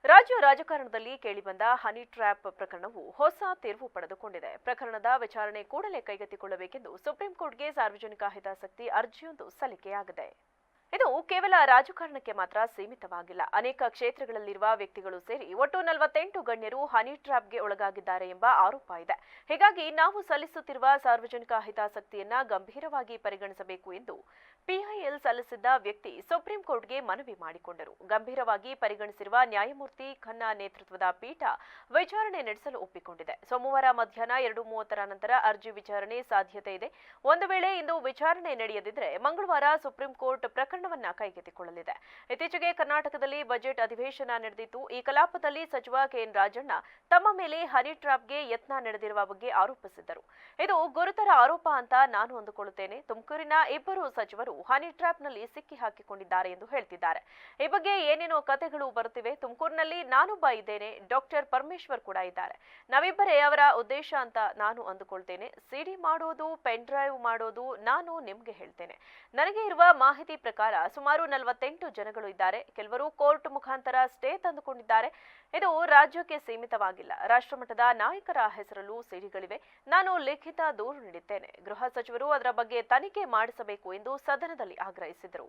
ರಾಜ್ಯ ರಾಜಕಾರಣದಲ್ಲಿ ಕೇಳಿಬಂದ honey trap ಪ್ರಕರಣವು ಹೊಸ ತಿರುವು ಪಡೆದುಕೊಂಡಿದೆ. ಪ್ರಕರಣದ ವಿಚಾರಣೆ ಕೂಡಲೇ ಕೈಗೆತ್ತಿಕೊಳ್ಳಬೇಕೆಂದು ಸುಪ್ರೀಂ ಕೋರ್ಟ್ಗೆ ಸಾರ್ವಜನಿಕ ಹಿತಾಸಕ್ತಿ ಅರ್ಜಿಯೊಂದು ಸಲ್ಲಿಕೆಯಾಗಿದೆ. ಇದು ಕೇವಲ ರಾಜಕಾರಣಕ್ಕೆ ಮಾತ್ರ ಸೀಮಿತವಾಗಿಲ್ಲ. ಅನೇಕ ಕ್ಷೇತ್ರಗಳಲ್ಲಿರುವ ವ್ಯಕ್ತಿಗಳು ಸೇರಿ ಒಟ್ಟು 48 ಗಣ್ಯರು ಹನಿ ಟ್ರ್ಯಾಪ್ಗೆ ಒಳಗಾಗಿದ್ದಾರೆ ಎಂಬ ಆರೋಪ ಇದೆ. ಹೀಗಾಗಿ ನಾವು ಸಲ್ಲಿಸುತ್ತಿರುವ ಸಾರ್ವಜನಿಕ ಹಿತಾಸಕ್ತಿಯನ್ನ ಗಂಭೀರವಾಗಿ ಪರಿಗಣಿಸಬೇಕು ಎಂದು ಪಿಐಎಲ್ ಸಲ್ಲಿಸಿದ್ದ ವ್ಯಕ್ತಿ ಸುಪ್ರೀಂ ಕೋರ್ಟ್ಗೆ ಮನವಿ ಮಾಡಿಕೊಂಡರು. ಗಂಭೀರವಾಗಿ ಪರಿಗಣಿಸಿರುವ ನ್ಯಾಯಮೂರ್ತಿ ಖನ್ನಾ ನೇತೃತ್ವದ ಪೀಠ ವಿಚಾರಣೆ ನಡೆಸಲು ಒಪ್ಪಿಕೊಂಡಿದೆ. ಸೋಮವಾರ ಮಧ್ಯಾಹ್ನ 2:30 ನಂತರ ಅರ್ಜಿ ವಿಚಾರಣೆ ಸಾಧ್ಯತೆ ಇದೆ. ಒಂದು ವೇಳೆ ಇಂದು ವಿಚಾರಣೆ ನಡೆಯದಿದ್ದರೆ ಮಂಗಳವಾರ ಸುಪ್ರೀಂ ಕೋರ್ಟ್ ಪ್ರಕರಣವನ್ನ ಕೈಗೆತ್ತಿಕೊಳ್ಳಲಿದೆ. ಇತ್ತೀಚೆಗೆ ಕರ್ನಾಟಕದಲ್ಲಿ ಬಜೆಟ್ ಅಧಿವೇಶನ ನಡೆದಿತ್ತು. ಈ ಕಲಾಪದಲ್ಲಿ ಸಚಿವ ಕೆಎನ್ ರಾಜಣ್ಣ ತಮ್ಮ ಮೇಲೆ ಹನಿ ಟ್ರ್ಯಾಪ್ಗೆ ಯತ್ನ ನಡೆದಿರುವ ಬಗ್ಗೆ ಆರೋಪಿಸಿದ್ದರು. ಇದು ಗುರುತರ ಆರೋಪ ಅಂತ ನಾನು ಅಂದುಕೊಳ್ಳುತ್ತೇನೆ. ತುಮಕೂರಿನ ಇಬ್ಬರು ಸಚಿವರು ಹನಿ ಟ್ರ್ಯಾಪ್ನಲ್ಲಿ ಸಿಕ್ಕಿ ಹಾಕಿಕೊಂಡಿದ್ದಾರೆ ಎಂದು ಹೇಳ್ತಿದ್ದಾರೆ. ಈ ಬಗ್ಗೆ ಏನೇನೋ ಕಥೆಗಳು ಬರುತ್ತಿವೆ. ತುಮಕೂರಿನಲ್ಲಿ ನಾನೊಬ್ಬ ಇದ್ದೇನೆ, ಡಾಕ್ಟರ್ ಪರಮೇಶ್ವರ್ ಕೂಡ ಇದ್ದಾರೆ. ನಾವಿಬ್ಬರೇ ಅವರ ಉದ್ದೇಶ ಅಂತ ನಾನು ಅಂದುಕೊಳ್ತೇನೆ. ಸಿಡಿ ಮಾಡೋದು, ಪೆನ್ ಡ್ರೈವ್ ಮಾಡೋದು ನಾನು ನಿಮ್ಗೆ ಹೇಳ್ತೇನೆ. ನನಗೆ ಇರುವ ಮಾಹಿತಿ ಪ್ರಕಾರ ಸುಮಾರು 48 ಜನಗಳು ಇದ್ದಾರೆ. ಕೆಲವರು ಕೋರ್ಟ್ ಮುಖಾಂತರ ಸ್ಟೇ ತಂದುಕೊಂಡಿದ್ದಾರೆ. ಇದು ರಾಜ್ಯಕ್ಕೆ ಸೀಮಿತವಾಗಿಲ್ಲ. ರಾಷ್ಟ್ರಮಟ್ಟದ ನಾಯಕರ ಹೆಸರಲ್ಲೂ ಸಿಡಿಗಳಿವೆ. ನಾನು ಲಿಖಿತ ದೂರು ನೀಡಿದ್ದೇನೆ. ಗೃಹ ಸಚಿವರು ಅದರ ಬಗ್ಗೆ ತನಿಖೆ ಮಾಡಿಸಬೇಕು ಎಂದು ಸದನದಲ್ಲಿ ಆಗ್ರಹಿಸಿದರು.